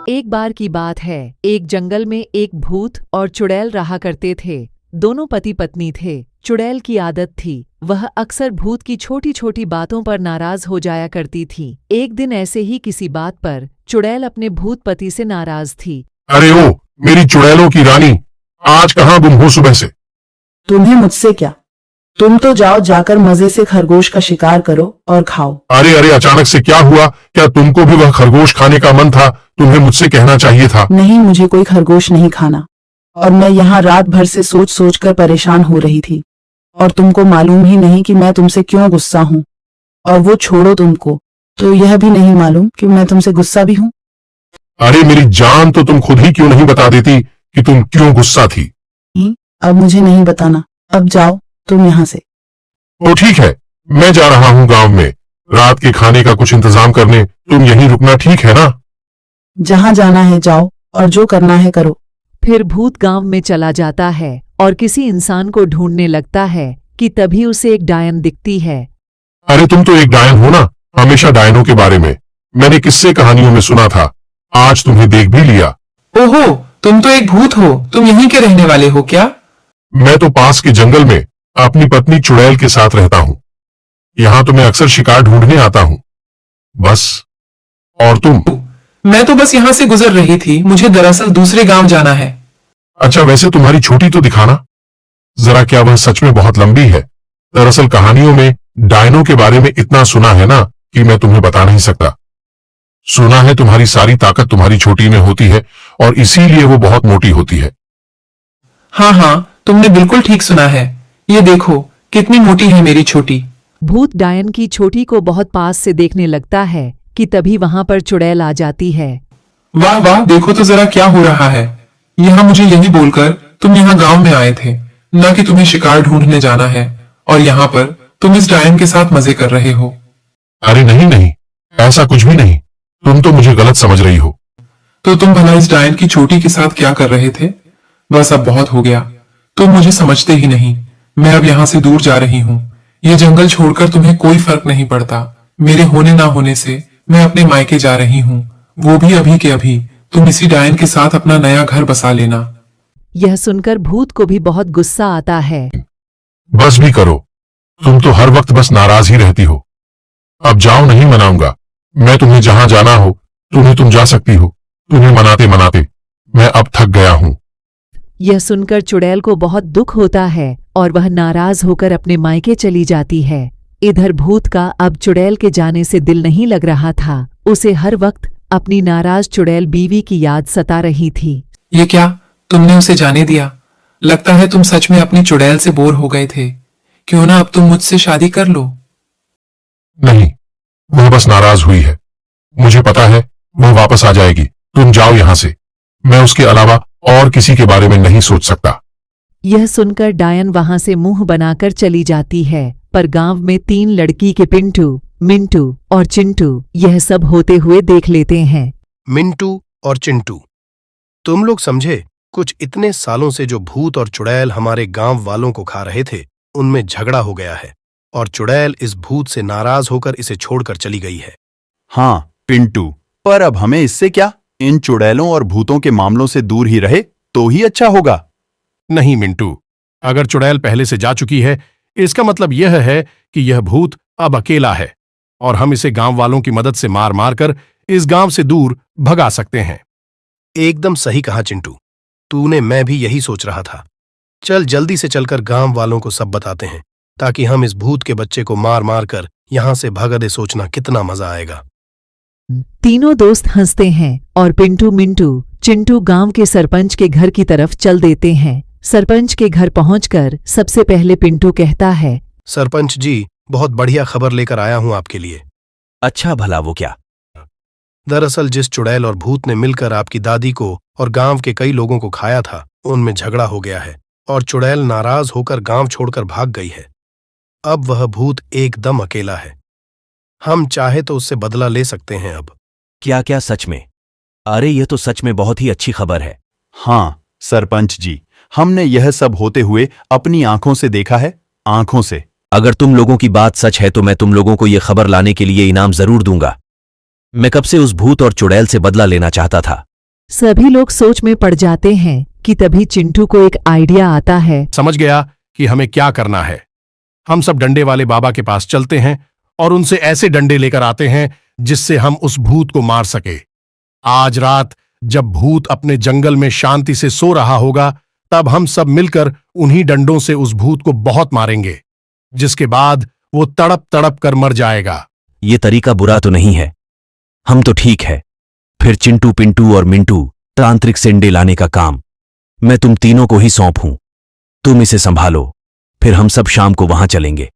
एक बार की बात है, एक जंगल में एक भूत और चुड़ैल रहा करते थे। दोनों पति पत्नी थे। चुड़ैल की आदत थी, वह अक्सर भूत की छोटी छोटी बातों पर नाराज हो जाया करती थी। एक दिन ऐसे ही किसी बात पर चुड़ैल अपने भूत पति से नाराज थी। अरे ओ मेरी चुड़ैलों की रानी, आज कहाँ गुम हो सुबह से? तुम्हें मुझसे क्या? तुम तो जाओ, जाकर मजे से खरगोश का शिकार करो और खाओ। अरे अरे अचानक से क्या हुआ? क्या तुमको भी वह खरगोश खाने का मन था? तुम्हें मुझसे कहना चाहिए था। नहीं, मुझे कोई खरगोश नहीं खाना। और मैं यहाँ रात भर से सोच सोच कर परेशान हो रही थी, और तुमको मालूम ही नहीं कि मैं तुमसे क्यों गुस्सा हूँ। और वो छोड़ो, तुमको तो यह भी नहीं मालूम कि मैं तुमसे गुस्सा भी हूँ। अरे मेरी जान, तो तुम खुद ही क्यों नहीं बता देती कि तुम क्यों गुस्सा थी? अब मुझे नहीं बताना, अब जाओ तुम यहाँ से। तो ठीक है, मैं जा रहा हूँ गांव में रात के खाने का कुछ इंतजाम करने। तुम यहीं रुकना, ठीक है ना? जहाँ जाना है जाओ और जो करना है करो। फिर भूत गांव में चला जाता है और किसी इंसान को ढूंढने लगता है कि तभी उसे एक डायन दिखती है। अरे तुम तो एक डायन हो ना? हमेशा डायनों के बारे में मैंने किस्से कहानियों में सुना था, आज तुम्हें देख भी लिया। ओहो, तुम तो एक भूत हो। तुम यहीं के रहने वाले हो क्या? मैं तो पास के जंगल में अपनी पत्नी चुड़ैल के साथ रहता हूँ। यहाँ तो मैं अक्सर शिकार ढूंढने आता हूँ, बस। और तुम? मैं तो बस यहाँ से गुजर रही थी, मुझे दरअसल दूसरे गांव जाना है। अच्छा, वैसे तुम्हारी छोटी तो दिखाना जरा, क्या वह सच में बहुत लंबी है? दरअसल कहानियों में डायनों के बारे में इतना सुना है ना कि मैं तुम्हें बता नहीं सकता। सुना है तुम्हारी सारी ताकत तुम्हारी छोटी में होती है और इसीलिए वो बहुत मोटी होती है। हाँ हाँ, तुमने बिल्कुल ठीक सुना है। ये देखो कितनी मोटी है मेरी छोटी। भूत डायन की छोटी को बहुत पास से देखने लगता है कि तभी वहां पर चुड़ैल आ जाती है। वाह वाह, देखो तो जरा क्या हो रहा है। यहाँ मुझे यही बोलकर तुम यहाँ गांव में आए थे, न कि तुम्हें शिकार ढूंढने जाना है, और यहाँ पर तुम इस डायन के साथ मजे कर रहे हो। अरे नहीं नहीं, ऐसा कुछ भी नहीं, तुम तो मुझे गलत समझ रही हो। तो तुम भला इस डायन की छोटी के साथ क्या कर रहे थे? बस अब बहुत हो गया, तुम मुझे समझते ही नहीं। मैं अब यहाँ से दूर जा रही हूँ। ये जंगल छोड़कर तुम्हें कोई फर्क नहीं पड़ता। मेरे होने ना होने से मैं अपने मायके जा रही हूँ, वो भी अभी के अभी। तुम इसी डायन के साथ अपना नया घर बसा लेना। यह सुनकर भूत को भी बहुत गुस्सा आता है। बस भी करो, तुम तो हर वक्त बस नाराज ही रहती हो। अब जाओ, नहीं मनाऊंगा। मैं तुम्हें जहां जाना हो तुम जा सकती हो। तुम्हें मनाते मनाते मैं अब थक गया हूं। यह सुनकर चुड़ैल को बहुत दुख होता है और वह नाराज होकर अपने मायके चली जाती है। इधर भूत का अब चुड़ैल के जाने से दिल नहीं लग रहा था। उसे हर वक्त अपनी नाराज चुड़ैल बीवी की याद सता रही थी। ये क्या, तुमने उसे जाने दिया? लगता है तुम सच में अपनी चुड़ैल से बोर हो गए थे। क्यों ना अब तुम मुझसे शादी कर लो। नहीं, वह बस नाराज हुई है। मुझे पता है वह वापस आ जाएगी। तुम जाओ यहां से, मैं उसके अलावा और किसी के बारे में नहीं सोच सकता। यह सुनकर डायन वहां से मुंह बनाकर चली जाती है। पर गांव में 3 लड़की के पिंटू, मिंटू और चिंटू यह सब होते हुए देख लेते हैं। मिंटू और चिंटू, तुम लोग समझे, कुछ इतने सालों से जो भूत और चुड़ैल हमारे गांव वालों को खा रहे थे, उनमें झगड़ा हो गया है और चुड़ैल इस भूत से नाराज होकर इसे छोड़कर चली गई है। हाँ पिंटू, पर अब हमें इससे क्या? इन चुड़ैलों और भूतों के मामलों से दूर ही रहे तो ही अच्छा होगा। नहीं मिंटू, अगर चुड़ैल पहले से जा चुकी है, इसका मतलब यह है कि यह भूत अब अकेला है और हम इसे गांव वालों की मदद से मार मार कर इस गांव से दूर भगा सकते हैं। एकदम सही कहा चिंटू, तूने, मैं भी यही सोच रहा था। चल जल्दी से चलकर गांव वालों को सब बताते हैं, ताकि हम इस भूत के बच्चे को मार मार कर यहां से भगा दे। सोचना कितना मजा आएगा। तीनों दोस्त हंसते हैं और पिंटू, मिंटू, चिंटू गांव के सरपंच के घर की तरफ चल देते हैं। सरपंच के घर पहुंचकर सबसे पहले पिंटू कहता है, सरपंच जी, बहुत बढ़िया खबर लेकर आया हूं आपके लिए। अच्छा, भला वो क्या? दरअसल जिस चुड़ैल और भूत ने मिलकर आपकी दादी को और गांव के कई लोगों को खाया था, उनमें झगड़ा हो गया है और चुड़ैल नाराज होकर गांव छोड़कर भाग गई है। अब वह भूत एकदम अकेला है। हम चाहे तो उससे बदला ले सकते हैं अब। क्या क्या, सच में? अरे ये तो सच में बहुत ही अच्छी खबर है। हाँ सरपंच जी, हमने यह सब होते हुए अपनी आंखों से देखा है, आंखों से। अगर तुम लोगों की बात सच है तो मैं तुम लोगों को यह खबर लाने के लिए इनाम जरूर दूंगा। मैं कब से उस भूत और चुड़ैल से बदला लेना चाहता था। सभी लोग सोच में पड़ जाते हैं कि तभी चिंटू को एक आइडिया आता है। समझ गया कि हमें क्या करना है। हम सब डंडे वाले बाबा के पास चलते हैं और उनसे ऐसे डंडे लेकर आते हैं जिससे हम उस भूत को मार सके। आज रात जब भूत अपने जंगल में शांति से सो रहा होगा, तब हम सब मिलकर उन्हीं डंडों से उस भूत को बहुत मारेंगे, जिसके बाद वो तड़प तड़प कर मर जाएगा। ये तरीका बुरा तो नहीं है, हम तो ठीक है। फिर चिंटू, पिंटू और मिंटू तांत्रिक सेंडे लाने का काम मैं तुम तीनों को ही सौंपूं। तुम इसे संभालो, फिर हम सब शाम को वहां चलेंगे।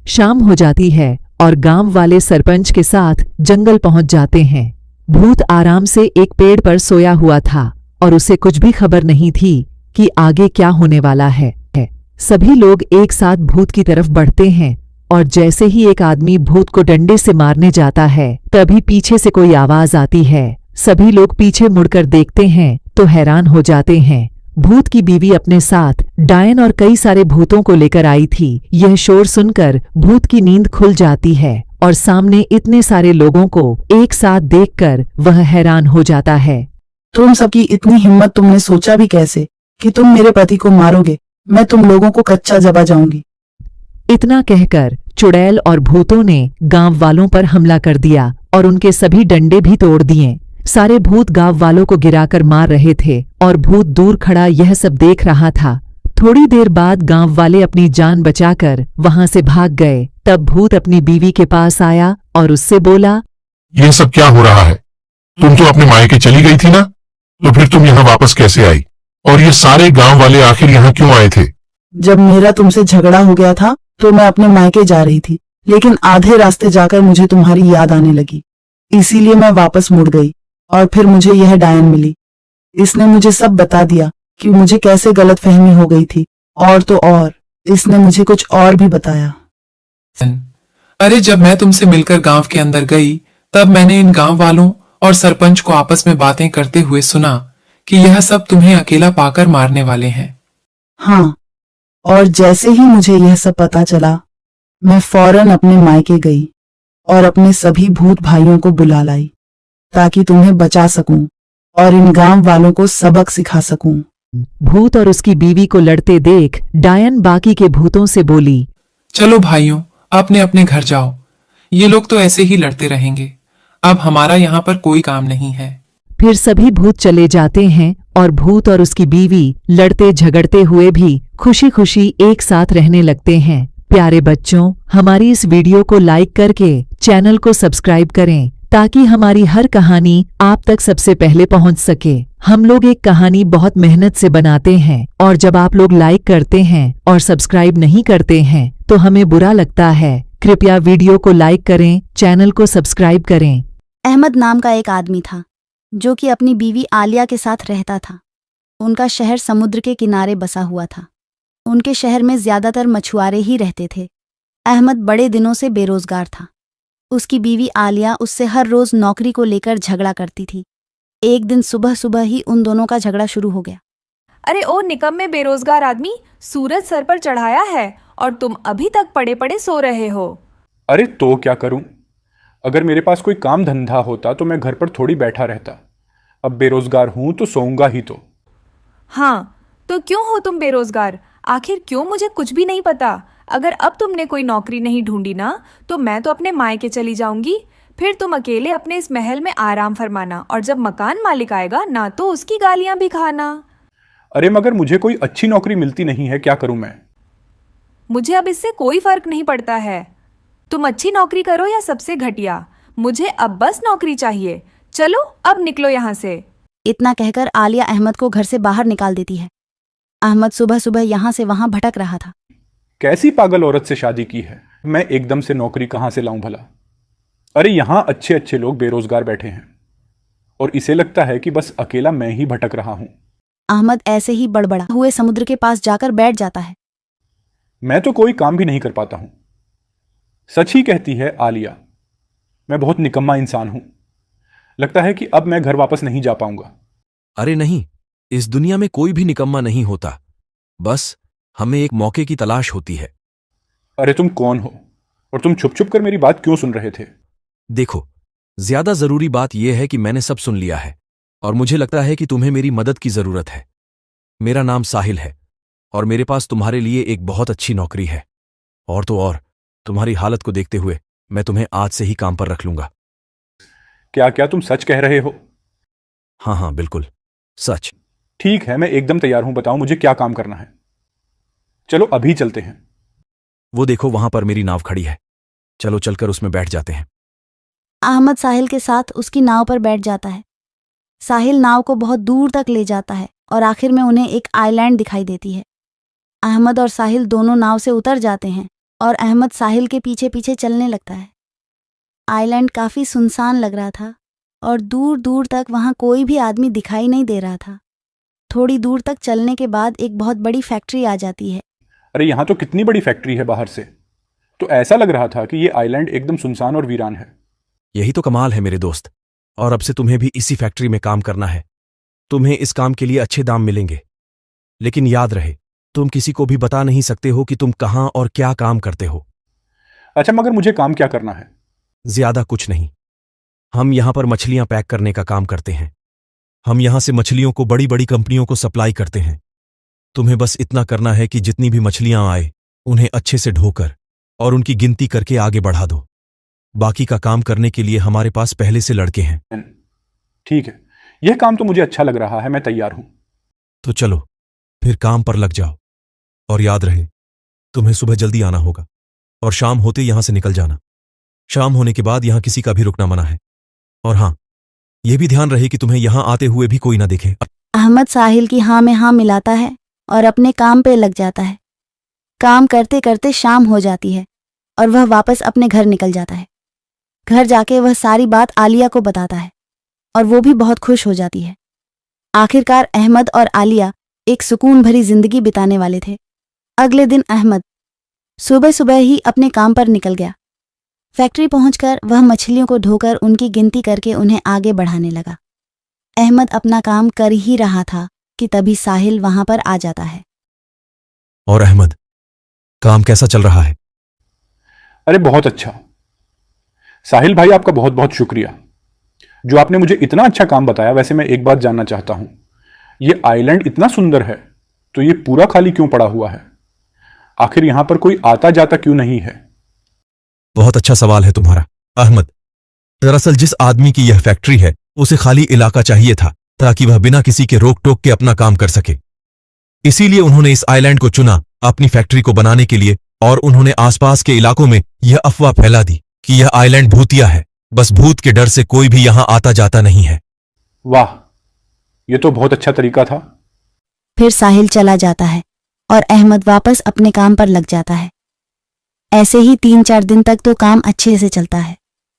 शाम हो जाती है और गांव वाले सरपंच के साथ जंगल पहुंच जाते हैं। भूत आराम से एक पेड़ पर सोया हुआ था और उसे कुछ भी खबर नहीं थी कि आगे क्या होने वाला है। सभी लोग एक साथ भूत की तरफ बढ़ते हैं और जैसे ही एक आदमी भूत को डंडे से मारने जाता है, तभी पीछे से कोई आवाज आती है। सभी लोग पीछे मुड़कर देखते हैं तो हैरान हो जाते हैं। भूत की बीवी अपने साथ डायन और कई सारे भूतों को लेकर आई थी। यह शोर सुनकर भूत की नींद खुल जाती है और सामने इतने सारे लोगों को एक साथ देखकर वह हैरान हो जाता है। तुम सबकी इतनी हिम्मत, तुमने सोचा भी कैसे कि तुम मेरे पति को मारोगे? मैं तुम लोगों को कच्चा जबा जाऊंगी। इतना कहकर चुड़ैल और भूतों ने गांव वालों पर हमला कर दिया और उनके सभी डंडे भी तोड़ दिए। सारे भूत गांव वालों को गिराकर मार रहे थे और भूत दूर खड़ा यह सब देख रहा था। थोड़ी देर बाद गांव वाले अपनी जान बचाकर वहां से भाग गए। तब भूत अपनी बीवी के पास आया और उससे बोला, ये सब क्या हो रहा है? तुम तो अपने मायके चली गई थी ना, तो फिर तुम यहाँ वापस कैसे आई? और ये सारे गांव वाले आखिर यहाँ क्यों आए थे? जब मेरा तुमसे झगड़ा हो गया था तो मैं अपने मायके जा रही थी, लेकिन आधे रास्ते जाकर मुझे तुम्हारी याद आने लगी, इसीलिए मैं वापस मुड़ गई और फिर मुझे यह डायन मिली। इसने मुझे सब बता दिया कि मुझे कैसे गलतफहमी हो गई थी, और तो और इसने मुझे कुछ और भी बताया। अरे जब मैं तुमसे मिलकर गांव के अंदर गई, तब मैंने इन गांव वालों और सरपंच को आपस में बातें करते हुए सुना कि यह सब तुम्हें अकेला पाकर मारने वाले हैं। हाँ, और जैसे ही मुझे यह सब पता चला, मैं फौरन अपने मायके गई और अपने सभी भूत भाइयों को बुला लाई ताकि तुम्हें बचा सकूं और इन गांव वालों को सबक सिखा सकूं। भूत और उसकी बीवी को लड़ते देख डायन बाकी के भूतों से बोली, चलो भाइयों, अपने अपने घर जाओ। ये लोग तो ऐसे ही लड़ते रहेंगे, अब हमारा यहाँ पर कोई काम नहीं है। फिर सभी भूत चले जाते हैं और भूत और उसकी बीवी लड़ते झगड़ते हुए भी खुशी खुशी एक साथ रहने लगते हैं। प्यारे बच्चों, हमारी इस वीडियो को लाइक करके चैनल को सब्सक्राइब करें ताकि हमारी हर कहानी आप तक सबसे पहले पहुंच सके। हम लोग एक कहानी बहुत मेहनत से बनाते हैं और जब आप लोग लाइक करते हैं और सब्सक्राइब नहीं करते हैं तो हमें बुरा लगता है। कृपया वीडियो को लाइक करें, चैनल को सब्सक्राइब करें। अहमद नाम का एक आदमी था जो कि अपनी बीवी आलिया के साथ रहता था। उनका शहर समुद्र के किनारे बसा हुआ था। उनके शहर में ज्यादातर मछुआरे ही रहते थे। अहमद बड़े दिनों से बेरोजगार था। उसकी बीवी आलिया उससे हर रोज नौकरी को लेकर झगड़ा करती थी। एक दिन सुबह सुबह ही उन दोनों का झगड़ा शुरू हो गया। अरे ओ निकम्मे बेरोजगार आदमी, सूरज सर पर चढ़ाया है और तुम अभी तक पड़े पड़े सो रहे हो। अरे तो क्या करूं? अगर मेरे पास कोई काम धंधा होता तो मैं घर पर थोड़ी बैठा रहता। अब बेरोजगार हूं तो सोऊंगा ही तो। हाँ, तो क्यों हो तुम बेरोजगार? आखिर क्यों? मुझे कुछ भी नहीं पता। अगर अब तुमने कोई नौकरी नहीं ढूंढी ना, तो मैं तो अपने मायके चली जाऊंगी। फिर तुम अकेले अपने इस महल में आराम फरमाना और जब मकान मालिक आएगा ना तो उसकी गालियां भी खाना। अरे मगर मुझे कोई अच्छी नौकरी मिलती नहीं है, क्या करूं मैं? मुझे अब इससे कोई फर्क नहीं पड़ता है। तुम अच्छी नौकरी करो या सबसे घटिया, मुझे अब बस नौकरी चाहिए। चलो अब निकलो यहाँ से। इतना कहकर आलिया अहमद को घर से बाहर निकाल देती है। अहमद सुबह सुबह यहाँ से वहां भटक रहा था। कैसी पागल औरत से शादी की है? मैं एकदम से नौकरी कहां से लाऊं भला? अरे यहां अच्छे अच्छे लोग बेरोजगार बैठे हैं और इसे लगता है कि बस अकेला मैं ही भटक रहा हूं। अहमद ऐसे ही बड़बड़ा हुए समुद्र के पास जाकर बैठ जाता है। मैं तो कोई काम भी नहीं कर पाता हूं। सच ही कहती है आलिया, मैं बहुत निकम्मा इंसान हूं। लगता है कि अब मैं घर वापस नहीं जा पाऊंगा। अरे नहीं, इस दुनिया में कोई भी निकम्मा नहीं होता, बस हमें एक मौके की तलाश होती है। अरे तुम कौन हो और तुम छुप छुप कर मेरी बात क्यों सुन रहे थे? देखो, ज्यादा जरूरी बात यह है कि मैंने सब सुन लिया है। और मुझे लगता है कि तुम्हें मेरी मदद की जरूरत है। मेरा नाम साहिल है और मेरे पास तुम्हारे लिए एक बहुत अच्छी नौकरी है। और तो और, तुम्हारी हालत को देखते हुए मैं तुम्हें आज से ही काम पर रख लूंगा। क्या क्या तुम सच कह रहे हो? हाँ हाँ, बिल्कुल सच। ठीक है, मैं एकदम तैयार हूं। बताओ मुझे क्या काम करना है। चलो अभी चलते हैं। वो देखो, वहां पर मेरी नाव खड़ी है। चलो चलकर उसमें बैठ जाते हैं। अहमद साहिल के साथ उसकी नाव पर बैठ जाता है। साहिल नाव को बहुत दूर तक ले जाता है और आखिर में उन्हें एक आइलैंड दिखाई देती है। अहमद और साहिल दोनों नाव से उतर जाते हैं और अहमद साहिल के पीछे पीछे चलने लगता है। आइलैंड काफी सुनसान लग रहा था और दूर दूर तक वहां कोई भी आदमी दिखाई नहीं दे रहा था। थोड़ी दूर तक चलने के बाद एक बहुत बड़ी फैक्ट्री आ जाती है। अरे यहाँ तो कितनी बड़ी फैक्ट्री है बाहर से। तो ऐसा लग रहा था कि ये आइलैंड एकदम सुनसान और वीरान है। यही तो कमाल है मेरे दोस्त। और अब से तुम्हें भी इसी फैक्ट्री में काम करना है। तुम्हें इस काम के लिए अच्छे दाम मिलेंगे। लेकिन याद रहे, तुम किसी को भी बता नहीं सकते हो कि तुम कहां और क्या काम करते हो। अच्छा, मगर मुझे काम क्या करना है? ज्यादा कुछ नहीं। हम यहां पर मछलियां पैक करने का काम करते हैं। हम यहां से मछलियों को बड़ी बड़ी कंपनियों को सप्लाई करते हैं। तुम्हें बस इतना करना है कि जितनी भी मछलियां आए उन्हें अच्छे से ढोकर और उनकी गिनती करके आगे बढ़ा दो। बाकी का काम करने के लिए हमारे पास पहले से लड़के हैं। ठीक है, यह काम तो मुझे अच्छा लग रहा है। मैं तैयार हूं। तो चलो फिर काम पर लग जाओ। और याद रहे, तुम्हें सुबह जल्दी आना होगा और शाम होते यहां से निकल जाना। शाम होने के बाद यहां किसी का भी रुकना मना है। और हां, यह भी ध्यान रहे कि तुम्हें यहां आते हुए भी कोई ना देखे। अहमद साहिल की हाँ में हाँ मिलाता है और अपने काम पे लग जाता है। काम करते करते शाम हो जाती है और वह वापस अपने घर निकल जाता है। घर जाके वह सारी बात आलिया को बताता है और वो भी बहुत खुश हो जाती है। आखिरकार अहमद और आलिया एक सुकून भरी जिंदगी बिताने वाले थे। अगले दिन अहमद सुबह सुबह ही अपने काम पर निकल गया। फैक्ट्री पहुंचकर वह मछलियों को ढोकर उनकी गिनती करके उन्हें आगे बढ़ाने लगा। अहमद अपना काम कर ही रहा था कि तभी साहिल वहां पर आ जाता है। और अहमद, काम कैसा चल रहा है? अरे बहुत अच्छा। साहिल भाई, आपका बहुत बहुत शुक्रिया जो आपने मुझे इतना अच्छा काम बताया। वैसे मैं एक बात जानना चाहता हूं, ये आइलैंड इतना सुंदर है तो ये पूरा खाली क्यों पड़ा हुआ है? आखिर यहां पर कोई आता जाता क्यों नहीं है? बहुत अच्छा सवाल है तुम्हारा अहमद। दरअसल जिस आदमी की यह फैक्ट्री है उसे खाली इलाका चाहिए था ताकि वह बिना किसी के रोक टोक के अपना काम कर सके। इसीलिए उन्होंने इस आइलैंड को चुना अपनी फैक्ट्री को बनाने के लिए। और उन्होंने आसपास के इलाकों में यह अफवाह फैला दी कि यह आइलैंड भूतिया है। बस भूत के डर से कोई भी यहां आता जाता नहीं है। वाह, यह तो बहुत अच्छा तरीका था। फिर साहिल चला जाता है और अहमद वापस अपने काम पर लग जाता है। ऐसे ही 3-4 दिन तक तो काम अच्छे से चलता है।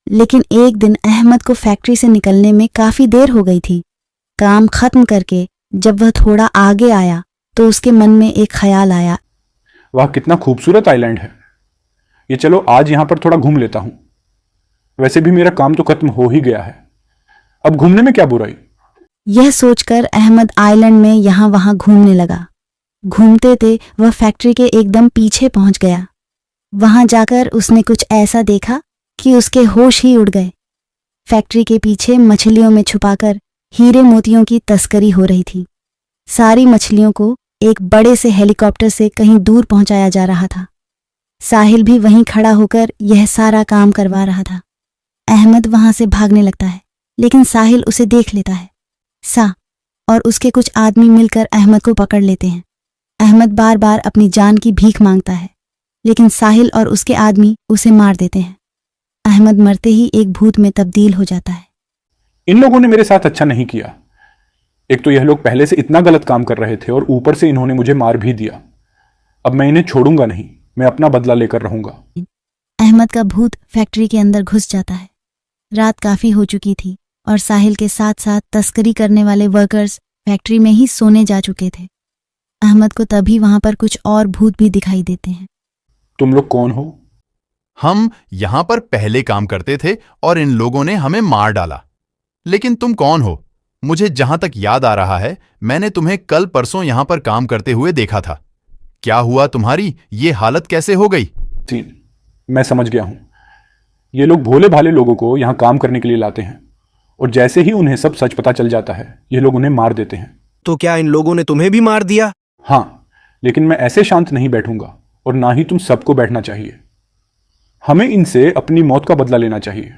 लेकिन एक दिन अहमद को फैक्ट्री से निकलने में काफी देर हो गई थी। काम खत्म करके जब वह थोड़ा आगे आया तो उसके मन में एक ख्याल आया। वाह, कितना खूबसूरत आइलैंड है। ये चलो आज यहां पर थोड़ा घूम लेता हूं। वैसे भी मेरा काम तो खत्म हो ही गया है, अब घूमने में क्या बुराई। यह सोचकर अहमद आइलैंड में यहां वहां घूमने लगा। घूमते थे वह फैक्ट्री के एकदम पीछे पहुंच गया। वहां जाकर उसने कुछ ऐसा देखा कि उसके होश ही उड़ गए। फैक्ट्री के पीछे मछलियों में छुपाकर हीरे मोतियों की तस्करी हो रही थी। सारी मछलियों को एक बड़े से हेलीकॉप्टर से कहीं दूर पहुंचाया जा रहा था। साहिल भी वहीं खड़ा होकर यह सारा काम करवा रहा था। अहमद वहां से भागने लगता है लेकिन साहिल उसे देख लेता है। और उसके कुछ आदमी मिलकर अहमद को पकड़ लेते हैं। अहमद बार बार अपनी जान की भीख मांगता है लेकिन साहिल और उसके आदमी उसे मार देते हैं। अहमद मरते ही एक भूत में तब्दील हो जाता है। इन लोगों ने मेरे साथ अच्छा नहीं किया। एक तो यह लोग पहले से इतना गलत काम कर रहे थे और ऊपर से इन्होंने मुझे मार भी दिया। अब मैं इन्हें छोड़ूंगा नहीं, मैं अपना बदला लेकर रहूंगा। अहमद का भूत फैक्ट्री के अंदर घुस जाता है। रात काफी हो चुकी थी और साहिल के साथ साथ तस्करी करने वाले वर्कर्स फैक्ट्री में ही सोने जा चुके थे। अहमद को तभी वहां पर कुछ और भूत भी दिखाई देते हैं। तुम लोग कौन हो? हम यहां पर पहले काम करते थे और इन लोगों ने हमें मार डाला। लेकिन तुम कौन हो? मुझे जहां तक याद आ रहा है मैंने तुम्हें कल परसों यहां पर काम करते हुए देखा था। क्या हुआ तुम्हारी ये हालत कैसे हो गई? मैं समझ गया हूं। ये लोग भोले भाले लोगों को यहां काम करने के लिए लाते हैं और जैसे ही उन्हें सब सच पता चल जाता है ये लोग उन्हें मार देते हैं। तो क्या इन लोगों ने तुम्हें भी मार दिया? हाँ, लेकिन मैं ऐसे शांत नहीं बैठूंगा और ना ही तुम सबको बैठना चाहिए। हमें इनसे अपनी मौत का बदला लेना चाहिए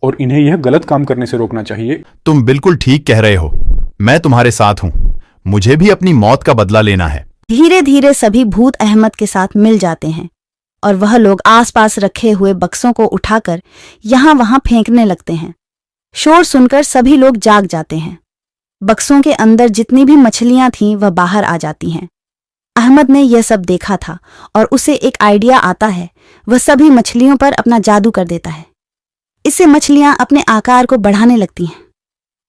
और इन्हें यह गलत काम करने से रोकना चाहिए। तुम बिल्कुल ठीक कह रहे हो, मैं तुम्हारे साथ हूं। मुझे भी अपनी मौत का बदला लेना है। धीरे धीरे सभी भूत अहमद के साथ मिल जाते हैं और वह लोग आसपास रखे हुए बक्सों को उठाकर यहां वहां फेंकने लगते हैं। शोर सुनकर सभी लोग जाग जाते हैं। बक्सों के अंदर जितनी भी मछलियां थीं वह बाहर आ जाती हैं। अहमद ने यह सब देखा था और उसे एक आइडिया आता है। वह सभी मछलियों पर अपना जादू कर देता है। इससे मछलियां अपने आकार को बढ़ाने लगती हैं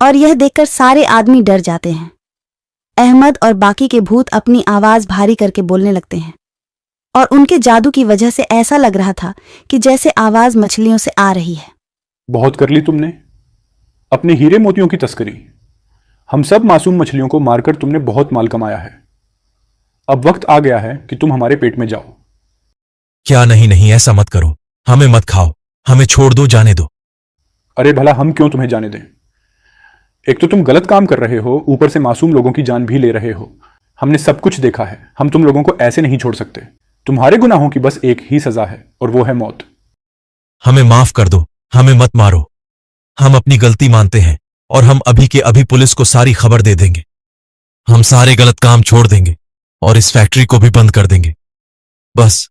और यह देखकर सारे आदमी डर जाते हैं। अहमद और बाकी के भूत अपनी आवाज भारी करके बोलने लगते हैं और उनके जादू की वजह से ऐसा लग रहा था कि जैसे आवाज मछलियों से आ रही है। बहुत कर ली तुमने, अपने हीरे मोतियों की तस्करी। हम सब मासूम मछलियों को मारकर तुमने बहुत माल कमाया है। अब वक्त आ गया है कि तुम हमारे पेट में जाओ। क्या? नहीं नहीं, ऐसा मत करो, हमें मत खाओ, हमें छोड़ दो, जाने दो। अरे भला हम क्यों तुम्हें जाने दें? एक तो तुम गलत काम कर रहे हो, ऊपर से मासूम लोगों की जान भी ले रहे हो। हमने सब कुछ देखा है, हम तुम लोगों को ऐसे नहीं छोड़ सकते। तुम्हारे गुनाहों की बस एक ही सजा है और वो है मौत। हमें माफ कर दो, हमें मत मारो। हम अपनी गलती मानते हैं और हम अभी के अभी पुलिस को सारी खबर दे देंगे। हम सारे गलत काम छोड़ देंगे और इस फैक्ट्री को भी बंद कर देंगे। बस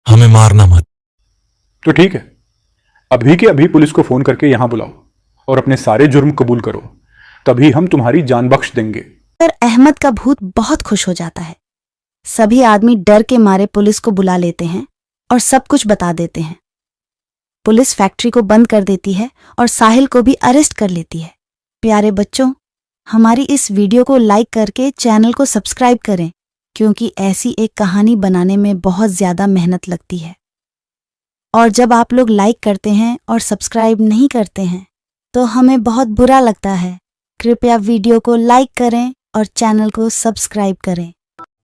हमें मारना मत। तो ठीक है, अभी के अभी पुलिस को फोन करके यहां बुलाओ और अपने सारे जुर्म कबूल करो, तभी हम तुम्हारी जान बख्श देंगे। पर अहमद का भूत बहुत खुश हो जाता है। सभी आदमी डर के मारे पुलिस को बुला लेते हैं और सब कुछ बता देते हैं। पुलिस फैक्ट्री को बंद कर देती है और साहिल को भी अरेस्ट कर लेती है। प्यारे बच्चों, हमारी इस वीडियो को लाइक करके चैनल को सब्सक्राइब करें, क्योंकि ऐसी एक कहानी बनाने में बहुत ज्यादा मेहनत लगती है। और जब आप लोग लाइक करते हैं और सब्सक्राइब नहीं करते हैं तो हमें बहुत बुरा लगता है। कृपया वीडियो को लाइक करें और चैनल को सब्सक्राइब करें।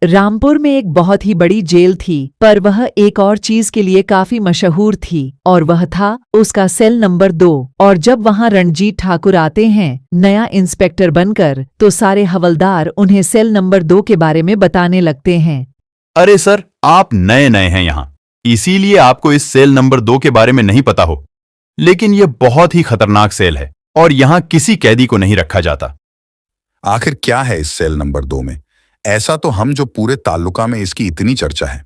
रामपुर में एक बहुत ही बड़ी जेल थी, पर वह एक और चीज के लिए काफी मशहूर थी और वह था उसका सेल नंबर 2। और जब वहां रणजीत ठाकुर आते हैं नया इंस्पेक्टर बनकर, तो सारे हवलदार उन्हें सेल नंबर 2 के बारे में बताने लगते हैं। अरे सर, आप नए नए हैं यहाँ, इसीलिए आपको इस सेल नंबर 2 के बारे में नहीं पता हो। लेकिन यह बहुत ही खतरनाक सेल है और यहाँ किसी कैदी को नहीं रखा जाता। आखिर क्या है इस सेल नंबर 2 में? ऐसा तो हम जो पूरे ताल्लुका में इसकी इतनी चर्चा है।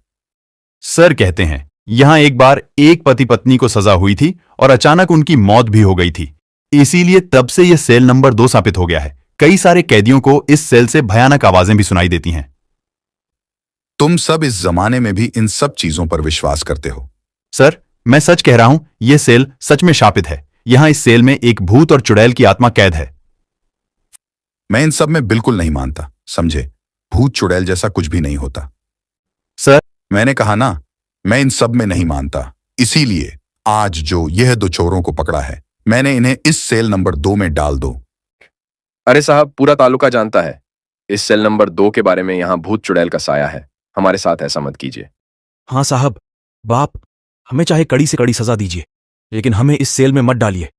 सर कहते हैं यहाँ एक बार एक पति पत्नी को सजा हुई थी और अचानक उनकी मौत भी हो गई थी, इसीलिए तब से यह सेल नंबर 2 स्थापित हो गया है। कई सारे कैदियों को इस सेल से भयानक आवाजें भी सुनाई देती हैं। तुम सब इस जमाने में भी इन सब चीजों पर विश्वास करते हो? सर, मैं सच कह रहा हूं, यह सेल सच में शापित है। यहां इस सेल में एक भूत और चुड़ैल की आत्मा कैद है। मैं इन सब में बिल्कुल नहीं मानता, समझे? भूत चुड़ैल जैसा कुछ भी नहीं होता। सर, मैंने कहा ना, मैं इन सब में नहीं मानता। इसीलिए आज जो यह 2 चोरों को पकड़ा है, मैंने इन्हें इस सेल नंबर 2 में डाल दो। अरे साहब, पूरा तालुका जानता है इस सेल नंबर 2 के बारे में। यहाँ भूत चुड़ैल का साया है, हमारे साथ ऐसा मत कीजिए। हाँ साहब, बाप, हमें चाहे कड़ी से कड़ी सजा दीजिए, लेकिन हमें इस सेल में मत डालिए।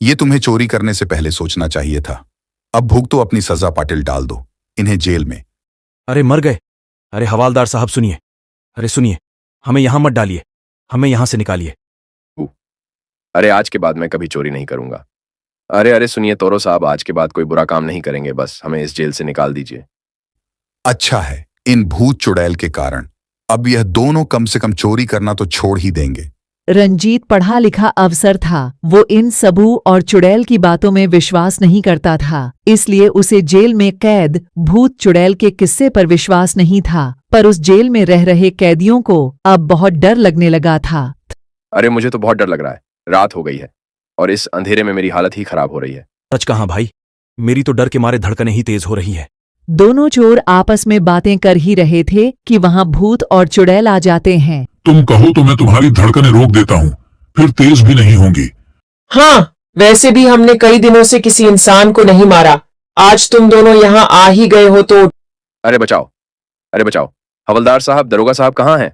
ये तुम्हें चोरी करने से पहले सोचना चाहिए था। अब भुगतो अपनी सजा, पाटिल, डाल दो इन्हें जेल में। अरे मर गए। अरे हवालदार साहब सुनिए, अरे सुनिए, हमें यहां मत डालिए, हमें यहां से निकालिए। अरे आज के बाद मैं कभी चोरी नहीं करूंगा। अरे सुनिए तोरो साहब, आज के बाद कोई बुरा काम नहीं करेंगे, बस हमें इस जेल से निकाल दीजिए। अच्छा है, इन भूत चुड़ैल के कारण अब यह दोनों कम से कम चोरी करना तो छोड़ ही देंगे। रंजीत पढ़ा लिखा अफसर था। वो इन सबू और चुड़ैल की बातों में विश्वास नहीं करता था, इसलिए उसे जेल में कैद भूत चुड़ैल के किस्से पर विश्वास नहीं था। पर उस जेल में रह रहे कैदियों को अब बहुत डर लगने लगा था। अरे मुझे तो बहुत डर लग रहा है, रात हो गई है और इस अंधेरे में मेरी हालत ही खराब हो रही है। सच कहाँ भाई, मेरी तो डर के मारे धड़कनें ही तेज हो रही है। दोनों चोर आपस में बातें कर ही रहे थे कि वहां भूत और चुड़ैल आ जाते हैं। तुम कहो तो मैं तुम्हारी धड़कनें रोक देता हूँ, फिर तेज भी नहीं होंगी। हाँ, वैसे भी हमने कई दिनों से किसी इंसान को नहीं मारा। आज तुम दोनों यहाँ आ ही गए हो तो। अरे बचाओ, अरे बचाओ। हवलदार साहब, दरोगा साहब कहाँ हैं?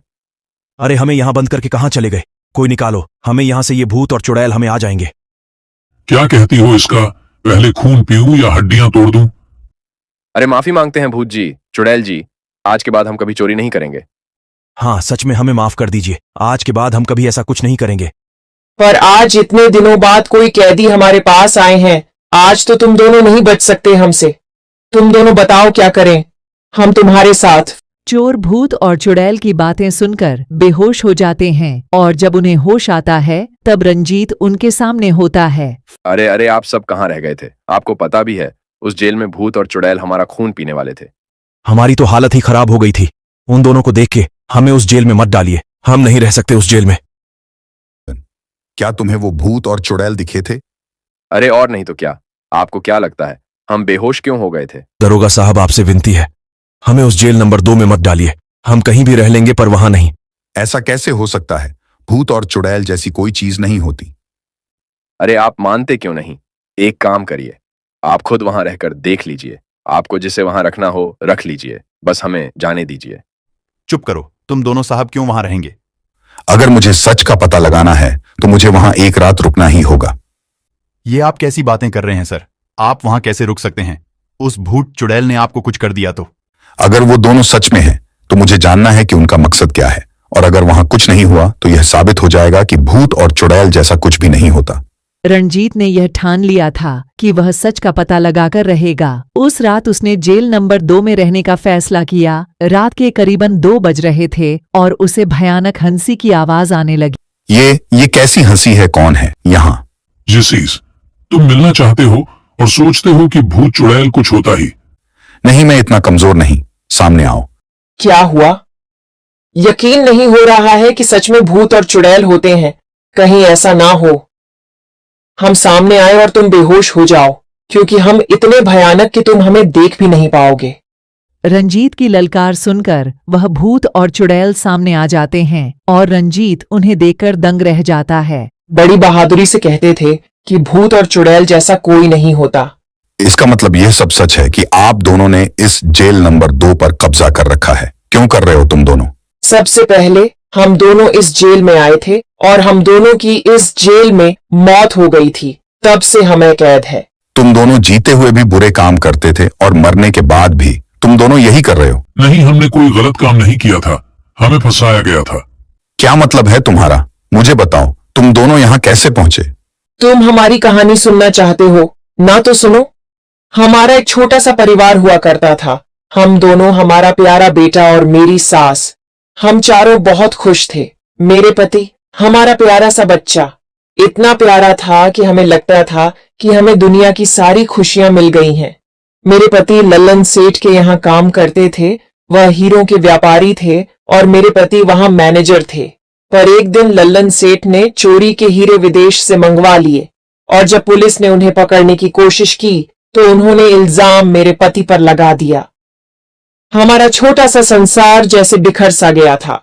अरे हमें यहाँ बंद करके कहाँ चले गए? कोई निकालो, हमें यहाँ से, ये भूत और चुड़ैल हमें आ जाएंगे। क्या कहती हो इसका? पहले खून पीऊं या हड्डियां तोड़ दूं? अरे माफी मांगते हैं भूत जी, चुड़ैल जी, आज के बाद हम कभी चोरी नहीं करेंगे। हाँ, सच में हमें माफ कर दीजिए। आज के बाद हम कभी ऐसा कुछ नहीं करेंगे। पर आज इतने दिनों बाद कोई कैदी हमारे पास आए हैं। आज तो तुम दोनों नहीं बच सकते हमसे। तुम दोनों बताओ क्या करें, हम तुम्हारे साथ। चोर भूत और चुड़ैल की बातें सुनकर बेहोश हो जाते हैं और जब उन्हें होश आता है तब रंजीत उनके सामने होता है। अरे अरे, आप सब कहाँ रह गए थे? आपको पता भी है उस जेल में भूत और चुड़ैल हमारा खून पीने वाले थे। हमारी तो हालत ही खराब हो गई थी। उन दोनों को देख के हमें उस जेल में मत डालिए। हम नहीं रह सकते उस जेल में। क्या तुम्हें वो भूत और चुड़ैल दिखे थे? अरे और नहीं तो क्या। आपको क्या लगता है हम बेहोश क्यों हो गए थे? दरोगा साहब, आपसे विनती है, हमें उस जेल नंबर 2 में मत डालिए। हम कहीं भी रह लेंगे पर वहां नहीं। ऐसा कैसे हो सकता है? भूत और चुड़ैल जैसी कोई चीज नहीं होती। अरे आप मानते क्यों नहीं? एक काम करिए, आप खुद वहां रहकर देख लीजिए। आपको जिसे वहां रखना हो रख लीजिए, बस हमें जाने दीजिए। चुप करो, तुम दोनों साहब क्यों वहां रहेंगे? अगर मुझे सच का पता लगाना है तो मुझे वहां एक रात रुकना ही होगा। ये आप कैसी बातें कर रहे हैं सर? आप वहां कैसे रुक सकते हैं? उस भूत चुड़ैल ने आपको कुछ कर दिया तो? अगर वो दोनों सच में हैं तो मुझे जानना है कि उनका मकसद क्या है, और अगर वहां कुछ नहीं हुआ तो यह साबित हो जाएगा कि भूत और चुड़ैल जैसा कुछ भी नहीं होता। रंजीत ने यह ठान लिया था कि वह सच का पता लगाकर रहेगा। उस रात उसने जेल नंबर 2 में रहने का फैसला किया। रात के करीबन 2 बज रहे थे और उसे भयानक हंसी की आवाज आने लगी। ये कैसी हंसी है? कौन है यहाँ? जिसीस, तुम मिलना चाहते हो और सोचते हो कि भूत चुड़ैल कुछ होता ही नहीं। मैं इतना कमजोर नहीं। सामने आओ। क्या हुआ? यकीन नहीं हो रहा है कि सच में भूत और चुड़ैल होते हैं। कहीं ऐसा ना हो हम सामने आए और तुम बेहोश हो जाओ, क्योंकि हम इतने भयानक कि तुम हमें देख भी नहीं पाओगे। रंजीत की ललकार सुनकर वह भूत और चुड़ैल सामने आ जाते हैं और रंजीत उन्हें देखकर दंग रह जाता है। बड़ी बहादुरी से कहते थे कि भूत और चुड़ैल जैसा कोई नहीं होता। इसका मतलब यह सब सच है कि आप दोनों ने इस जेल नंबर 2 पर कब्जा कर रखा है। क्यों कर रहे हो तुम दोनों? सबसे पहले हम दोनों इस जेल में आए थे और हम दोनों की इस जेल में मौत हो गई थी। तब से हमें कैद है। तुम दोनों जीते हुए भी बुरे काम करते थे और मरने के बाद भी तुम दोनों यही कर रहे हो। नहीं, हमने कोई गलत काम नहीं किया था, हमें फंसाया गया था। क्या मतलब है तुम्हारा? मुझे बताओ, तुम दोनों यहाँ कैसे पहुंचे? तुम हमारी कहानी सुनना चाहते हो ना? तो सुनो। हमारा एक छोटा सा परिवार हुआ करता था। हम दोनों, हमारा प्यारा बेटा और मेरी सास, हम चारों बहुत खुश थे। मेरे पति, हमारा प्यारा सा बच्चा इतना प्यारा था कि हमें लगता था कि हमें दुनिया की सारी खुशियां मिल गई हैं। मेरे पति लल्लन सेठ के यहाँ काम करते थे। वह हीरों के व्यापारी थे और मेरे पति वहां मैनेजर थे। पर एक दिन लल्लन सेठ ने चोरी के हीरे विदेश से मंगवा लिए और जब पुलिस ने उन्हें पकड़ने की कोशिश की तो उन्होंने इल्जाम मेरे पति पर लगा दिया। हमारा छोटा सा संसार जैसे बिखर सा गया था।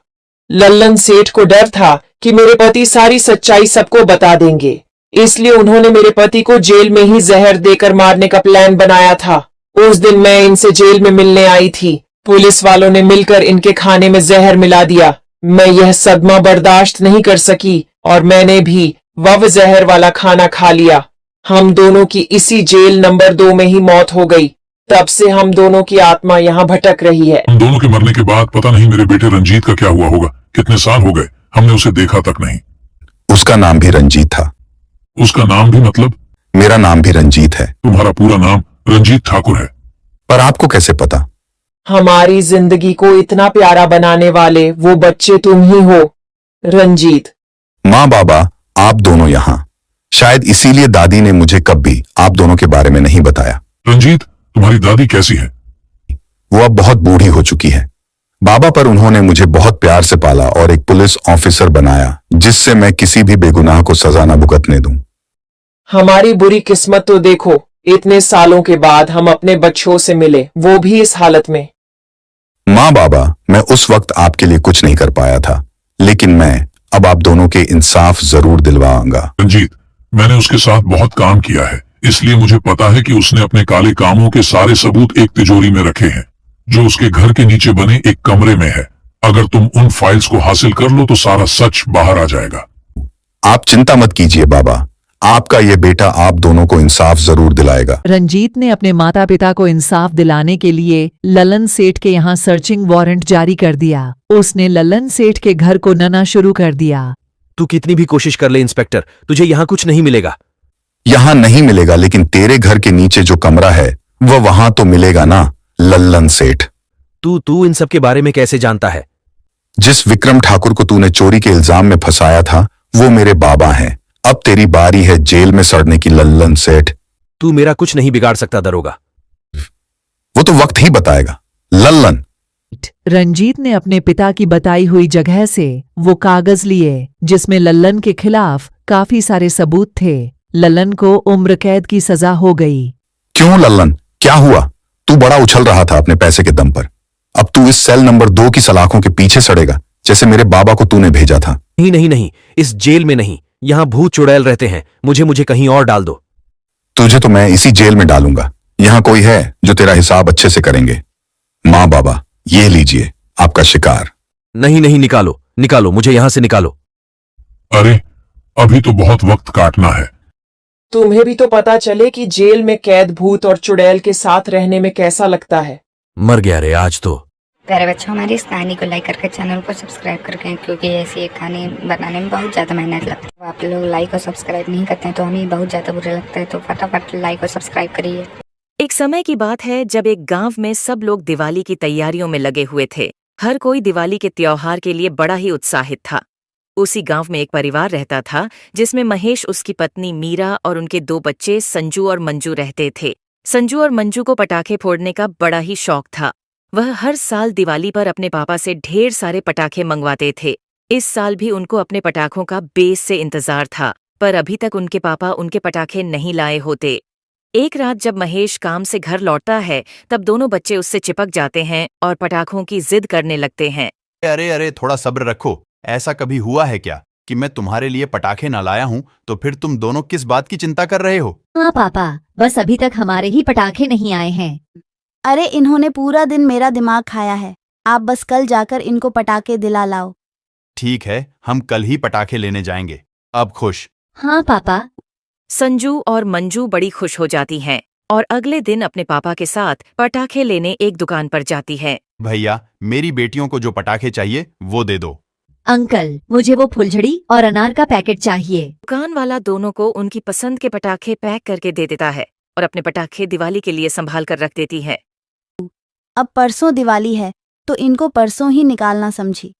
लल्लन सेठ को डर था कि मेरे पति सारी सच्चाई सबको बता देंगे, इसलिए उन्होंने मेरे पति को जेल में ही जहर देकर मारने का प्लान बनाया था। उस दिन मैं इनसे जेल में मिलने आई थी। पुलिस वालों ने मिलकर इनके खाने में जहर मिला दिया। मैं यह सदमा बर्दाश्त नहीं कर सकी और मैंने भी वह जहर वाला खाना खा लिया। हम दोनों की इसी जेल नंबर 2 में ही मौत हो गई। तब से हम दोनों की आत्मा यहाँ भटक रही है। हम दोनों के मरने के बाद पता नहीं मेरे बेटे रंजीत का क्या हुआ होगा। कितने साल हो गए, हमने उसे देखा तक नहीं। उसका नाम भी रंजीत था। उसका नाम भी मतलब? मेरा नाम भी रंजीत है। तुम्हारा पूरा नाम रंजीत ठाकुर है। पर आपको कैसे पता? हमारी जिंदगी को इतना प्यारा बनाने वाले वो बच्चे तुम ही हो, रंजीत। माँ बाबा, आप दोनों यहाँ। शायद इसीलिए दादी ने मुझे कभी आप दोनों के बारे में नहीं बताया। रंजीत, तुम्हारी दादी कैसी है? वो अब बहुत बूढ़ी हो चुकी है। बाबा पर उन्होंने मुझे बहुत प्यार से पाला और एक पुलिस ऑफिसर बनाया जिससे मैं किसी भी बेगुनाह को सजा न भुगतने दूं। हमारी बुरी किस्मत तो देखो, इतने सालों के बाद हम अपने बच्चों से मिले, वो भी इस हालत में। माँ बाबा, मैं उस वक्त आपके लिए कुछ नहीं कर पाया था, लेकिन मैं अब आप दोनों के इंसाफ जरूर दिलवाऊंगा। रंजीत, मैंने उसके साथ बहुत काम किया है, इसलिए मुझे पता है कि उसने अपने काले कामों के सारे सबूत एक तिजोरी में रखे हैं जो उसके घर के नीचे बने एक कमरे में है। अगर तुम उन फाइल्स को हासिल कर लो तो सारा सच बाहर आ जाएगा। आप चिंता मत कीजिए बाबा, आपका ये बेटा आप दोनों को इंसाफ जरूर दिलाएगा। रंजीत ने अपने माता पिता को इंसाफ दिलाने के लिए ललन सेठ के यहाँ सर्चिंग वारंट जारी कर दिया। उसने ललन सेठ के घर को नना शुरू कर दिया। तू कितनी भी कोशिश कर ले इंस्पेक्टर, तुझे यहाँ कुछ नहीं मिलेगा। यहाँ नहीं मिलेगा, लेकिन तेरे घर के नीचे जो कमरा है वह वहां तो मिलेगा ना लल्लन सेठ। तू इन सब के बारे में कैसे जानता है? जिस विक्रम ठाकुर को तूने चोरी के इल्जाम में फंसाया था वो मेरे बाबा हैं। अब तेरी बारी है जेल में सड़ने की लल्लन सेठ। तू मेरा कुछ नहीं बिगाड़ सकता दरोगा। वो तो वक्त ही बताएगा लल्लन। रंजीत ने अपने पिता की बताई हुई जगह से वो कागज लिए जिसमें लल्लन के खिलाफ काफी सारे सबूत थे। लल्लन को उम्र कैद की सजा हो गई। क्यों लल्लन, क्या हुआ? तू बड़ा उछल रहा था अपने पैसे के दम पर। अब तू इस सेल नंबर 2 की सलाखों के पीछे सड़ेगा जैसे मेरे बाबा को तूने भेजा था। नहीं, इस जेल में नहीं, यहाँ भूत चुड़ैल रहते हैं। मुझे कहीं और डाल दो। तुझे तो मैं इसी जेल में डालूंगा। यहाँ कोई है जो तेरा हिसाब अच्छे से करेंगे। माँ बाबा, ये लीजिए आपका शिकार। नहीं, निकालो, मुझे यहाँ से निकालो। अरे अभी तो बहुत वक्त काटना है। तुम्हें भी तो पता चले कि जेल में कैद भूत और चुड़ैल के साथ रहने में कैसा लगता है। मर गया रे आज तो। प्यारे बच्चों, हमारी इस कहानी को लाइक करके चैनल को सब्सक्राइब करके, क्योंकि ऐसी एक कहानी बनाने में बहुत ज़्यादा मेहनत लगती है। आप लोग लाइक और सब्सक्राइब नहीं करते हैं तो हमें बहुत ज़्यादा बुरा लगता है, तो फटाफट लाइक और सब्सक्राइब करिए। एक समय की बात है जब एक गांव में सब लोग दिवाली की तैयारियों में लगे हुए थे। हर कोई दिवाली के त्योहार के लिए बड़ा ही उत्साहित था। उसी गांव में एक परिवार रहता था जिसमें महेश, उसकी पत्नी मीरा और उनके 2 बच्चे संजू और मंजू रहते थे। संजू और मंजू को पटाखे फोड़ने का बड़ा ही शौक था। वह हर साल दिवाली पर अपने पापा से ढेर सारे पटाखे मंगवाते थे। इस साल भी उनको अपने पटाखों का बेस से इंतजार था, पर अभी तक उनके पापा उनके पटाखे नहीं लाए होते। एक रात जब महेश काम से घर लौटता है तब दोनों बच्चे उससे चिपक जाते हैं और पटाखों की जिद करने लगते हैं। अरे थोड़ा सब्र रखो। ऐसा कभी हुआ है क्या कि मैं तुम्हारे लिए पटाखे ना लाया हूँ? तो फिर तुम दोनों किस बात की चिंता कर रहे हो? हाँ पापा, बस अभी तक हमारे ही पटाखे नहीं आए हैं। अरे इन्होंने पूरा दिन मेरा दिमाग खाया है। आप बस कल जाकर इनको पटाखे दिला लाओ। ठीक है, हम कल ही पटाखे लेने जाएंगे। अब खुश? हाँ पापा। संजू और मंजू बड़ी खुश हो जाती हैं और अगले दिन अपने पापा के साथ पटाखे लेने एक दुकान पर जाती है। भैया, मेरी बेटियों को जो पटाखे चाहिए वो दे दो। अंकल, मुझे वो फुलझड़ी और अनार का पैकेट चाहिए। दुकान वाला दोनों को उनकी पसंद के पटाखे पैक करके दे देता है और अपने पटाखे दिवाली के लिए संभाल कर रख देती है। अब परसों दिवाली है तो इनको परसों ही निकालना समझी।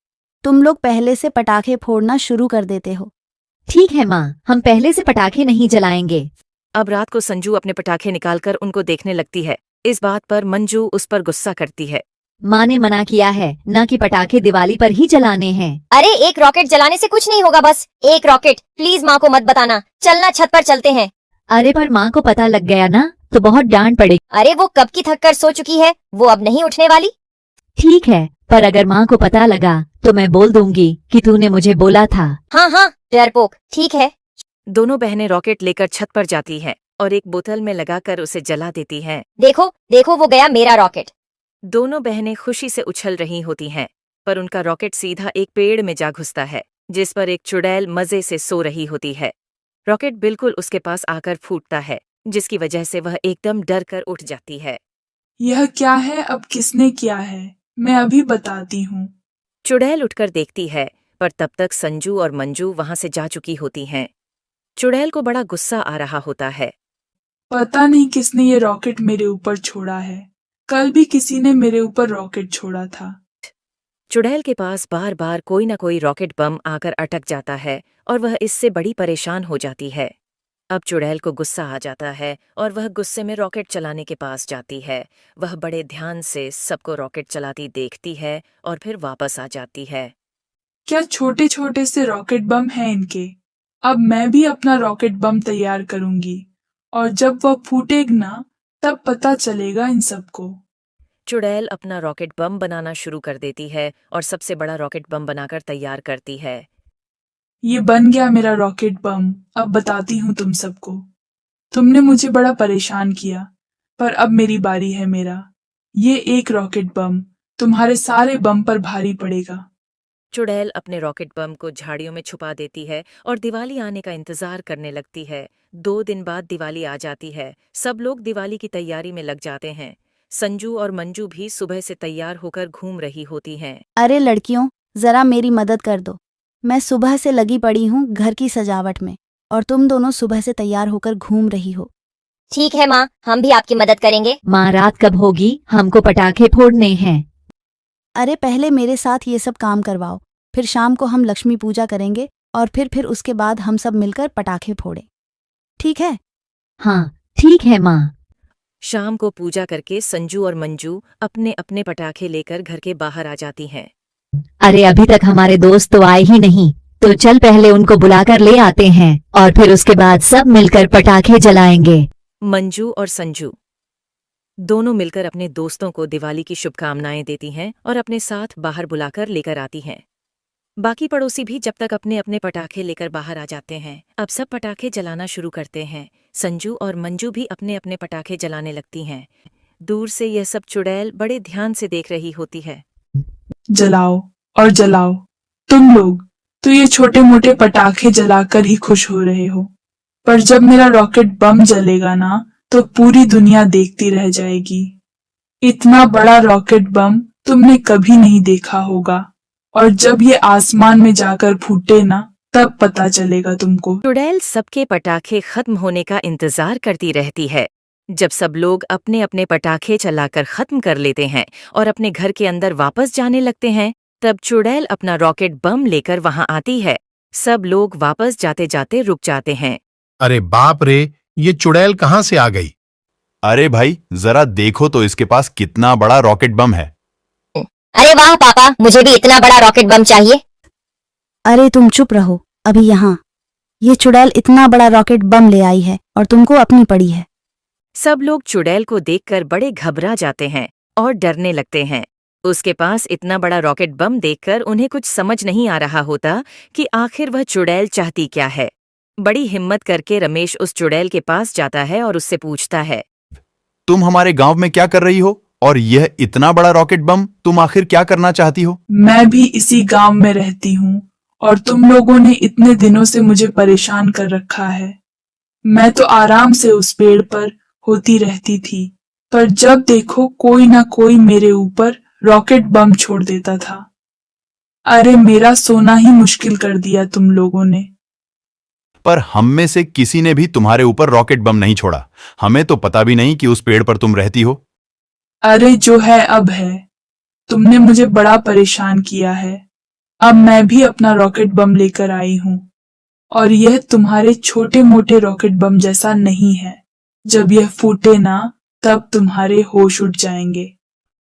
तुम लोग पहले से पटाखे फोड़ना शुरू कर देते हो। ठीक है माँ, हम पहले से पटाखे नहीं जलाएंगे। अब रात को संजू अपने पटाखे निकालकर उनको देखने लगती है। इस बात पर मंजू उस पर गुस्सा करती है। माँ ने मना किया है ना कि पटाखे दिवाली पर ही जलाने हैं। अरे एक रॉकेट जलाने से कुछ नहीं होगा, बस एक रॉकेट। प्लीज माँ को मत बताना। चलना, छत पर चलते हैं। अरे पर माँ को पता लग गया ना तो बहुत डांट पड़ेगी। अरे वो कब की थक कर सो चुकी है, वो अब नहीं उठने वाली। ठीक है, पर अगर माँ को पता लगा तो मैं बोल दूंगी कि तूने मुझे बोला था। हाँ, डरपोक। ठीक है। दोनों बहनें रॉकेट लेकर छत पर जाती हैं और एक बोतल में लगाकर उसे जला देती हैं। देखो वो गया मेरा रॉकेट। दोनों बहनें खुशी से उछल रही होती हैं, पर उनका रॉकेट सीधा एक पेड़ में जा घुसता है जिस पर एक चुड़ैल मजे से सो रही होती है। रॉकेट बिल्कुल उसके पास आकर फूटता है, जिसकी वजह से वह एकदम डर कर उठ जाती है। यह क्या है? अब किसने किया है? मैं अभी बताती हूँ। चुड़ैल उठकर देखती है, पर तब तक संजू और मंजू वहां से जा चुकी होती हैं। चुड़ैल को बड़ा गुस्सा आ रहा होता है। पता नहीं किसने ये रॉकेट मेरे ऊपर छोड़ा है। कल भी किसी ने मेरे ऊपर रॉकेट छोड़ा था। चुड़ैल के पास बार बार कोई न कोई रॉकेट बम आकर अटक जाता है और वह इससे बड़ी परेशान हो जाती है। अब चुड़ैल को गुस्सा आ जाता है और वह गुस्से में रॉकेट चलाने के पास जाती है। वह बड़े ध्यान से सबको रॉकेट चलाती देखती है और फिर वापस आ जाती है। क्या छोटे छोटे से रॉकेट बम हैं इनके? अब मैं भी अपना रॉकेट बम तैयार करूंगी और जब वह फूटेगा ना तब पता चलेगा इन सबको। चुड़ैल अपना रॉकेट बम बनाना शुरू कर देती है और सबसे बड़ा रॉकेट बम बनाकर तैयार करती है। ये बन गया मेरा रॉकेट बम। अब बताती हूँ तुम सबको। तुमने मुझे बड़ा परेशान किया, पर अब मेरी बारी है। मेरा ये एक रॉकेट बम तुम्हारे सारे बम पर भारी पड़ेगा। चुड़ैल अपने रॉकेट बम को झाड़ियों में छुपा देती है और दिवाली आने का इंतजार करने लगती है। 2 दिन बाद दिवाली आ जाती है। सब लोग दिवाली की तैयारी में लग जाते हैं। संजू और मंजू भी सुबह से तैयार होकर घूम रही होती हैं। अरे लड़कियों, जरा मेरी मदद कर दो। मैं सुबह से लगी पड़ी हूँ घर की सजावट में और तुम दोनों सुबह से तैयार होकर घूम रही हो। ठीक है माँ, हम भी आपकी मदद करेंगे। माँ, रात कब होगी? हमको पटाखे फोड़ने हैं। अरे पहले मेरे साथ ये सब काम करवाओ, फिर शाम को हम लक्ष्मी पूजा करेंगे और फिर उसके बाद हम सब मिलकर पटाखे फोड़े, ठीक है? हाँ ठीक है माँ। शाम को पूजा करके संजू और मंजू अपने अपने पटाखे लेकर घर के बाहर आ जाती हैं। अरे अभी तक हमारे दोस्त तो आए ही नहीं, तो चल पहले उनको बुलाकर ले आते हैं और फिर उसके बाद सब मिलकर पटाखे जलाएंगे। मंजू और संजू दोनों मिलकर अपने दोस्तों को दिवाली की शुभकामनाएं देती हैं और अपने साथ बाहर बुलाकर लेकर आती हैं। बाकी पड़ोसी भी जब तक अपने अपने पटाखे लेकर बाहर आ जाते हैं। अब सब पटाखे जलाना शुरू करते हैं। संजू और मंजू भी अपने अपने पटाखे जलाने लगती हैं। दूर से यह सब चुड़ैल बड़े ध्यान से देख रही होती है। जलाओ और जलाओ, तुम लोग तो ये छोटे मोटे पटाखे जलाकर ही खुश हो रहे हो, पर जब मेरा रॉकेट बम जलेगा ना तो पूरी दुनिया देखती रह जाएगी। इतना बड़ा रॉकेट बम तुमने कभी नहीं देखा होगा और जब ये आसमान में जाकर फूटे ना तब पता चलेगा तुमको। चुड़ैल सबके पटाखे खत्म होने का इंतजार करती रहती है। जब सब लोग अपने अपने पटाखे चलाकर खत्म कर लेते हैं और अपने घर के अंदर वापस जाने लगते हैं, तब चुड़ैल अपना रॉकेट बम लेकर वहां आती है। सब लोग वापस जाते जाते रुक जाते हैं। अरे बाप रे, ये चुड़ैल कहाँ से आ गई? अरे भाई, जरा देखो तो इसके पास कितना बड़ा रॉकेट बम है। अरे वाह पापा, मुझे भी इतना बड़ा रॉकेट बम चाहिए। अरे तुम चुप रहो, अभी यहाँ ये चुड़ैल इतना बड़ा रॉकेट बम ले आई है और तुमको अपनी पड़ी है। सब लोग चुड़ैल को देखकर बड़े घबरा जाते हैं और डरने लगते हैं। उसके पास इतना बड़ा रॉकेट बम देखकर उन्हें कुछ समझ नहीं आ रहा होता कि आखिर वह चुड़ैल चाहती क्या है। बड़ी हिम्मत करके रमेश उस चुड़ैल के पास जाता है और उससे पूछता है, तुम हमारे गांव में क्या कर रही हो और यह इतना बड़ा रॉकेट बम तुम आखिर क्या करना चाहती हो? मैं भी इसी गांव में रहती हूँ और तुम लोगों ने इतने दिनों से मुझे परेशान कर रखा है। मैं तो आराम से उस पेड़ पर होती रहती थी, पर जब देखो कोई ना कोई मेरे ऊपर रॉकेट बम छोड़ देता था। अरे मेरा सोना ही मुश्किल कर दिया तुम लोगों ने। पर हम में से किसी ने भी तुम्हारे ऊपर रॉकेट बम नहीं छोड़ा। हमें तो पता भी नहीं कि उस पेड़ पर तुम रहती हो। अरे जो है अब है, तुमने मुझे बड़ा परेशान किया है। अब मैं भी अपना रॉकेट बम लेकर आई हूँ और यह तुम्हारे छोटे मोटे रॉकेट बम जैसा नहीं है। जब यह फूटे ना तब तुम्हारे होश उड़ जाएंगे।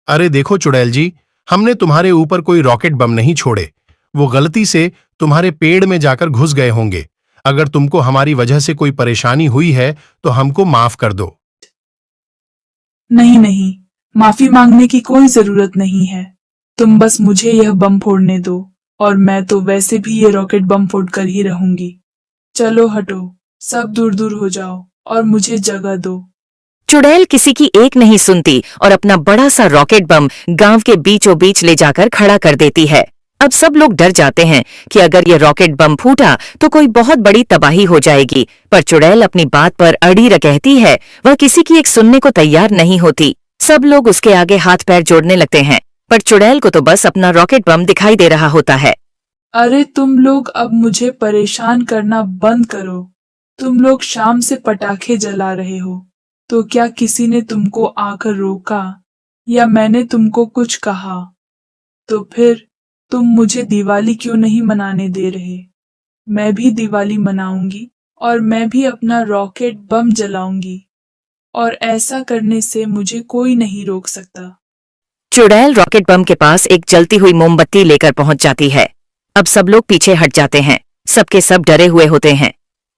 अरे देखो चुड़ैल जी, हमने तुम्हारे ऊपर कोई रॉकेट बम नहीं छोड़े। वो गलती से तुम्हारे पेड़ में जाकर घुस गए होंगे। अगर तुमको हमारी वजह से कोई परेशानी हुई है तो हमको माफ कर दो। नहीं नहीं, माफी मांगने की कोई जरूरत नहीं है। तुम बस मुझे यह बम फोड़ने दो और मैं तो वैसे भी ये रॉकेट बम फोड़कर ही रहूंगी। चलो हटो, सब दूर दूर हो जाओ और मुझे जगह दो। चुड़ैल किसी की एक नहीं सुनती और अपना बड़ा सा रॉकेट बम गांव के बीचों बीच ले जाकर खड़ा कर देती है। अब सब लोग डर जाते हैं कि अगर ये रॉकेट बम फूटा तो कोई बहुत बड़ी तबाही हो जाएगी, पर चुड़ैल अपनी बात पर अड़ी रहती है। वह किसी की एक सुनने को तैयार नहीं होती। सब लोग उसके आगे हाथ पैर जोड़ने लगते हैं, पर चुड़ैल को तो बस अपना रॉकेट बम दिखाई दे रहा होता है। अरे तुम लोग अब मुझे परेशान करना बंद करो। तुम लोग शाम से पटाखे जला रहे हो, तो क्या किसी ने तुमको आकर रोका या मैंने तुमको कुछ कहा? तो फिर तुम मुझे दिवाली क्यों नहीं मनाने दे रहे? मैं भी दिवाली मनाऊंगी और मैं भी अपना रॉकेट बम जलाऊंगी और ऐसा करने से मुझे कोई नहीं रोक सकता। चुड़ैल रॉकेट बम के पास एक जलती हुई मोमबत्ती लेकर पहुंच जाती है। अब सब लोग पीछे हट जाते हैं। सबके सब डरे हुए होते हैं।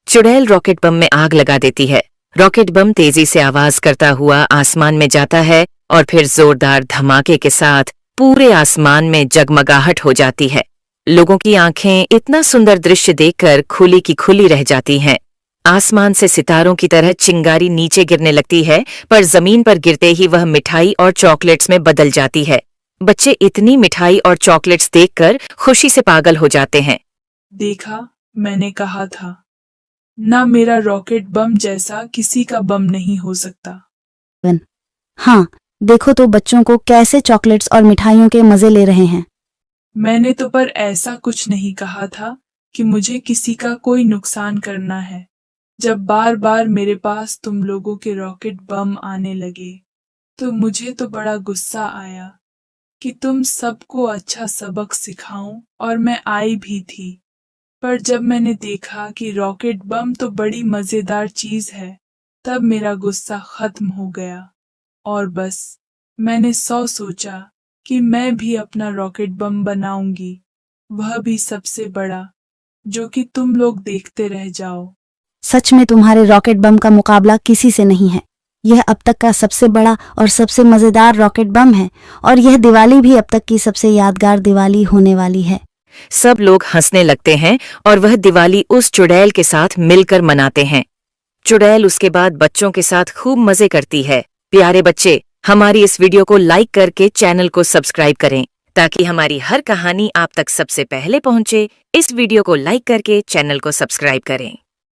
चुड़ैल रॉकेट बम में आग लगा देती है। रॉकेट बम तेजी से आवाज करता हुआ आसमान में जाता है और फिर जोरदार धमाके के साथ पूरे आसमान में जगमगाहट हो जाती है। लोगों की आंखें इतना सुंदर दृश्य देखकर खुली की खुली रह जाती हैं। आसमान से सितारों की तरह चिंगारी नीचे गिरने लगती है, पर जमीन पर गिरते ही वह मिठाई और चॉकलेट्स में बदल जाती है। बच्चे इतनी मिठाई और चॉकलेट्स देखकर खुशी से पागल हो जाते हैं। देखा, मैंने कहा था ना, मेरा रॉकेट बम जैसा किसी का बम नहीं हो सकता। हाँ, देखो तो बच्चों को कैसे चॉकलेट्स और मिठाइयों के मजे ले रहे हैं। मैंने तो पर ऐसा कुछ नहीं कहा था कि मुझे किसी का कोई नुकसान करना है। जब बार बार मेरे पास तुम लोगों के रॉकेट बम आने लगे तो मुझे तो बड़ा गुस्सा आया कि तुम सबको अच्छा सबक सिखाऊं, और मैं आई भी थी। पर जब मैंने देखा कि रॉकेट बम तो बड़ी मजेदार चीज है, तब मेरा गुस्सा खत्म हो गया और बस मैंने सोचा कि मैं भी अपना रॉकेट बम बनाऊंगी, वह भी सबसे बड़ा, जो कि तुम लोग देखते रह जाओ। सच में तुम्हारे रॉकेट बम का मुकाबला किसी से नहीं है। यह अब तक का सबसे बड़ा और सबसे मजेदार रॉकेट बम है, और यह दिवाली भी अब तक की सबसे यादगार दिवाली होने वाली है। सब लोग हंसने लगते हैं और वह दिवाली उस चुड़ैल के साथ मिलकर मनाते हैं। चुड़ैल उसके बाद बच्चों के साथ खूब मजे करती है। प्यारे बच्चे, हमारी इस वीडियो को लाइक करके चैनल को सब्सक्राइब करें ताकि हमारी हर कहानी आप तक सबसे पहले पहुंचे। इस वीडियो को लाइक करके चैनल को सब्सक्राइब करें।